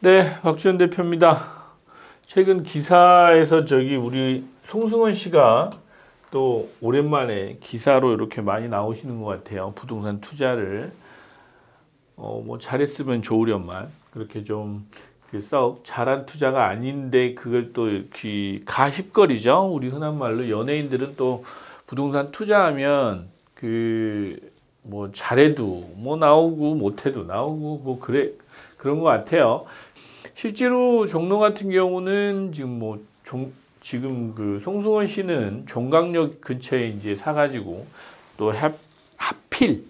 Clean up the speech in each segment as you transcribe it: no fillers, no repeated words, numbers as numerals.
네, 박주현 대표입니다. 최근 기사에서 우리 송승헌 씨가 또 오랜만에 기사로 이렇게 많이 나오시는 것 같아요. 부동산 투자를 뭐 잘했으면 좋으련만 그렇게 썩 잘한 투자가 아닌데 그걸 또 이렇게 가십거리죠. 우리 흔한 말로 연예인들은 또 부동산 투자하면 뭐 잘해도 뭐 나오고 못해도 나오고 뭐 그런 것 같아요. 실제로 종로 같은 경우는 지금 그 송승헌 씨는 종각역 근처에 이제 사가지고 또 하필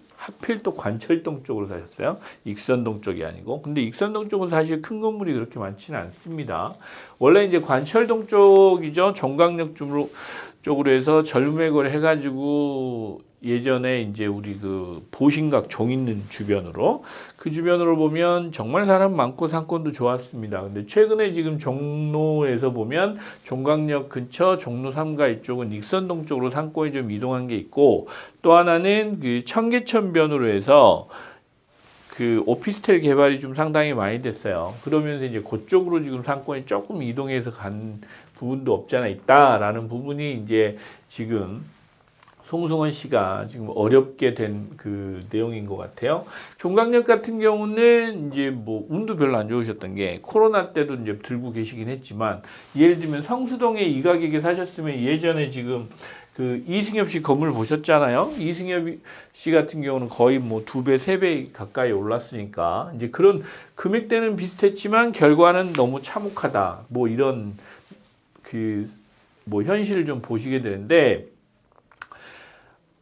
또 관철동 쪽으로 사셨어요. 익선동 쪽이 아니고. 근데 익선동 쪽은 사실 큰 건물이 그렇게 많지는 않습니다. 원래 이제 관철동 쪽이죠. 종각역 쪽으로 해서 젊음의 해가지고 예전에 이제 우리 그 보신각 종 있는 주변으로 그 주변으로 보면 정말 사람 많고 상권도 좋았습니다. 근데 최근에 지금 종로에서 보면 종각역 근처 종로 3가 이쪽은 익선동 쪽으로 상권이 좀 이동한 게 있고, 또 하나는 그 청계천변으로 해서 그 오피스텔 개발이 좀 상당히 많이 됐어요. 그러면서 이제 그쪽으로 지금 상권이 조금 이동해서 간 부분도 없지 않아 있다라는 부분이 이제 지금 송승헌 씨가 지금 어렵게 된 그 내용인 것 같아요. 종각역 같은 경우는 이제 뭐 운도 별로 안 좋으셨던 게 코로나 때도 이제 들고 계시긴 했지만, 예를 들면 성수동에 이 가격에 사셨으면 예전에 지금 그 이승엽 씨 건물 보셨잖아요. 이승엽 씨 같은 경우는 거의 뭐 2배, 3배 가까이 올랐으니까 이제 그런 금액대는 비슷했지만 결과는 너무 참혹하다. 뭐 이런 뭐 현실을 좀 보시게 되는데,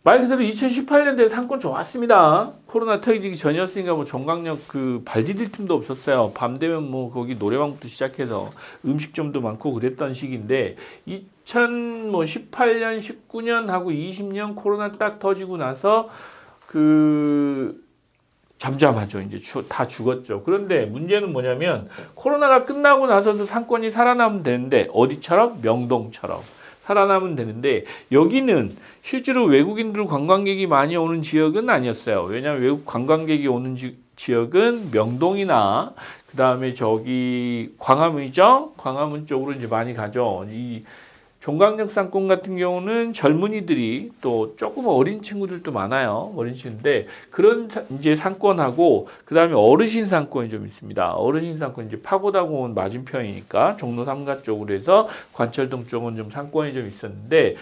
말 그대로 2018년도에 상권 좋았습니다. 코로나 터지기 전이었으니까 뭐 종각역 그 발 디딜 틈도 없었어요. 밤 되면 뭐 거기 노래방부터 시작해서 음식점도 많고 그랬던 시기인데, 2018년, 19년 하고 20년 코로나 딱 터지고 나서 잠잠하죠. 이제 다 죽었죠. 그런데 문제는 뭐냐면 코로나가 끝나고 나서도 상권이 살아나면 되는데, 어디처럼? 명동처럼 살아나면 되는데, 여기는 실제로 외국인들 관광객이 많이 오는 지역은 아니었어요. 왜냐하면 외국 관광객이 오는 지역은 명동이나 그 다음에 광화문이죠. 광화문 쪽으로 이제 많이 가죠. 이 종각역 상권 같은 경우는 젊은이들이 또 조금 어린 친구들도 많아요. 어린 친구인데 그런 이제 상권하고 그 다음에 어르신 상권이 좀 있습니다. 어르신 상권 이제 파고다공원 맞은편이니까 종로 3가 쪽으로 해서 관철동 쪽은 좀 상권이 좀 있었는데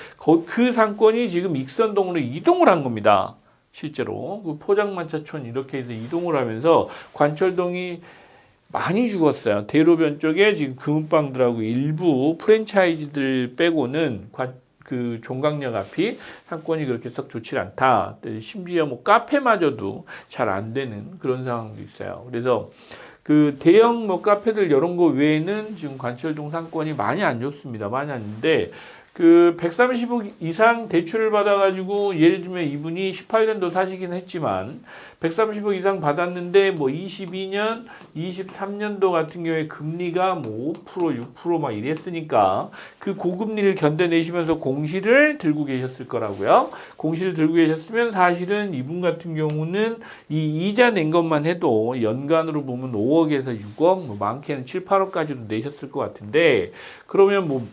그 상권이 지금 익선동으로 이동을 한 겁니다. 실제로 그 포장마차촌 이렇게 해서 이동을 하면서 관철동이 많이 죽었어요. 대로변 쪽에 지금 금은방들하고 일부 프랜차이즈들 빼고는 그 종각역 앞이 상권이 그렇게 썩 좋지 않다. 심지어 뭐 카페마저도 잘 안 되는 그런 상황도 있어요. 그래서 그 대형 뭐 카페들 이런 거 외에는 지금 관철동 상권이 많이 안 좋습니다. 많이 안 좋은데, 그 130억 이상 대출을 받아가지고 예를 들면 이분이 18년도 사시긴 했지만 130억 이상 받았는데 뭐 22년, 23년도 같은 경우에 금리가 뭐 5%, 6% 막 이랬으니까 그 고금리를 견뎌내시면서 공시를 들고 계셨을 거라고요. 공시를 들고 계셨으면 사실은 이분 같은 경우는 이 이자 낸 것만 해도 연간으로 보면 5억에서 6억, 뭐 많게는 7, 8억까지도 내셨을 것 같은데, 그러면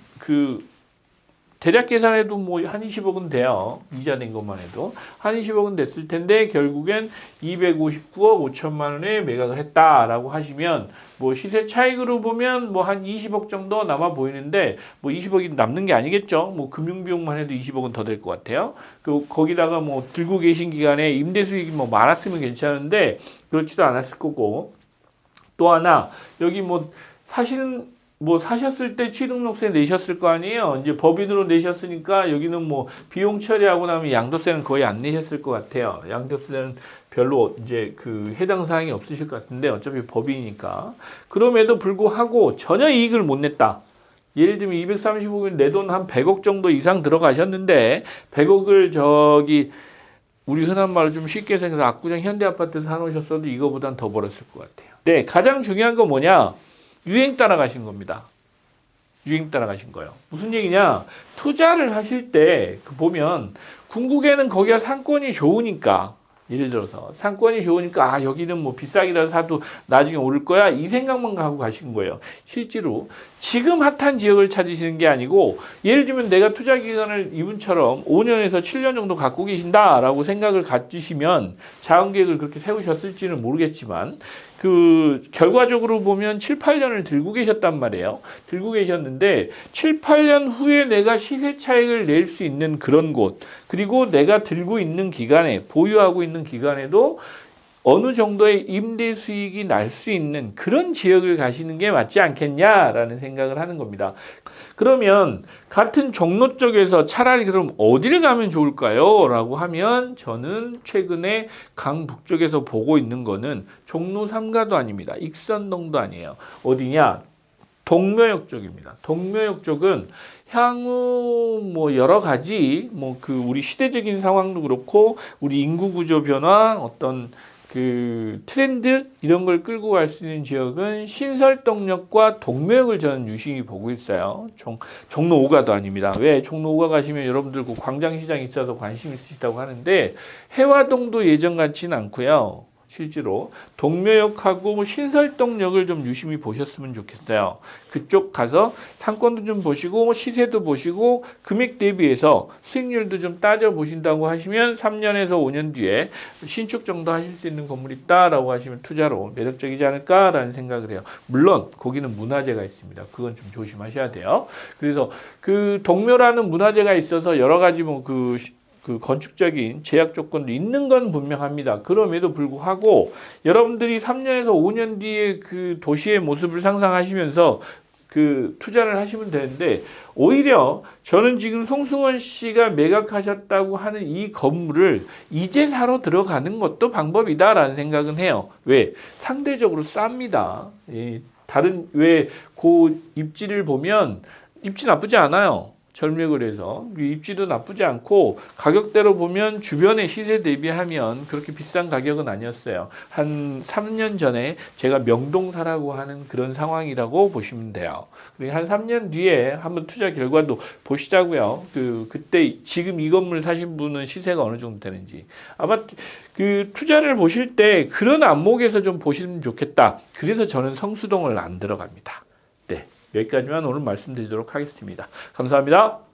대략 계산해도 뭐 한 20억은 돼요. 이자 낸 것만 해도. 한 20억은 됐을 텐데 결국엔 259억 5천만 원에 매각을 했다라고 하시면 뭐 시세 차익으로 보면 뭐 한 20억 정도 남아 보이는데, 뭐 20억이 남는 게 아니겠죠. 뭐 금융비용만 해도 20억은 더 될 것 같아요. 거기다가 뭐 들고 계신 기간에 임대 수익이 뭐 많았으면 괜찮은데 그렇지도 않았을 거고, 또 하나 여기 사셨을 때 취등록세 내셨을 거 아니에요. 이제 법인으로 내셨으니까 여기는 뭐 비용 처리하고 나면 양도세는 거의 안 내셨을 것 같아요. 양도세는 별로 이제 해당 사항이 없으실 것 같은데 어차피 법인이니까. 그럼에도 불구하고 전혀 이익을 못 냈다. 예를 들면 230억이면 내 돈 한 100억 정도 이상 들어가셨는데 100억을 우리 흔한 말로 좀 쉽게 생각해서 압구정 현대아파트 사놓으셨어도 이거보단 더 벌었을 것 같아요. 네, 가장 중요한 건 뭐냐? 유행 따라가신 겁니다. 유행 따라가신 거예요. 무슨 얘기냐? 투자를 하실 때 보면 궁극에는 거기가 상권이 좋으니까 예를 들어서 상권이 좋으니까 아 여기는 뭐 비싸기라도 사도 나중에 오를 거야 이 생각만 하고 가신 거예요. 실제로 지금 핫한 지역을 찾으시는 게 아니고 예를 들면 내가 투자 기간을 이분처럼 5년에서 7년 정도 갖고 계신다라고 생각을 가지시면 자금 계획을 그렇게 세우셨을지는 모르겠지만 그 결과적으로 보면 7, 8년을 들고 계셨단 말이에요. 들고 계셨는데 7, 8년 후에 내가 시세 차익을 낼 수 있는 그런 곳 그리고 내가 들고 있는 기간에 보유하고 있는 기간에도 어느 정도의 임대 수익이 날 수 있는 그런 지역을 가시는 게 맞지 않겠냐라는 생각을 하는 겁니다. 그러면 같은 종로 쪽에서 차라리 그럼 어디를 가면 좋을까요? 라고 하면 저는 최근에 강북쪽에서 보고 있는 거는 종로 3가도 아닙니다. 익선동도 아니에요. 어디냐? 동묘역 쪽입니다. 동묘역 쪽은 향후 뭐 여러 가지 뭐 그 우리 시대적인 상황도 그렇고 우리 인구 구조 변화 어떤 그 트렌드 이런 걸 끌고 갈 수 있는 지역은 신설동역과 동묘역을 저는 유심히 보고 있어요. 종로 5가도 아닙니다. 왜 종로 5가 가시면 여러분들 그 광장시장이 있어서 관심 있으시다고 하는데 해화동도 예전 같지는 않고요. 실제로 동묘역하고 신설동역을 좀 유심히 보셨으면 좋겠어요. 그쪽 가서 상권도 좀 보시고 시세도 보시고 금액 대비해서 수익률도 좀 따져 보신다고 하시면 3년에서 5년 뒤에 신축 정도 하실 수 있는 건물이 있다라고 하시면 투자로 매력적이지 않을까라는 생각을 해요. 물론 거기는 문화재가 있습니다. 그건 좀 조심하셔야 돼요. 그래서 그 동묘라는 문화재가 있어서 여러 가지 그 건축적인 제약 조건도 있는 건 분명합니다. 그럼에도 불구하고 여러분들이 3년에서 5년 뒤에 그 도시의 모습을 상상하시면서 그 투자를 하시면 되는데 오히려 저는 지금 송승헌 씨가 매각하셨다고 하는 이 건물을 이제 사러 들어가는 것도 방법이다라는 생각은 해요. 왜? 상대적으로 쌉니다. 다른 왜 그 입지를 보면 입지 나쁘지 않아요. 절맥을 해서 입지도 나쁘지 않고 가격대로 보면 주변의 시세 대비하면 그렇게 비싼 가격은 아니었어요. 한 3년 전에 제가 명동사라고 하는 그런 상황이라고 보시면 돼요. 그리고 한 3년 뒤에 한번 투자 결과도 보시자고요. 그때 지금 이 건물 사신 분은 시세가 어느 정도 되는지 아마 그 투자를 보실 때 그런 안목에서 좀 보시면 좋겠다. 그래서 저는 성수동을 안 들어갑니다. 네. 여기까지만 오늘 말씀드리도록 하겠습니다. 감사합니다.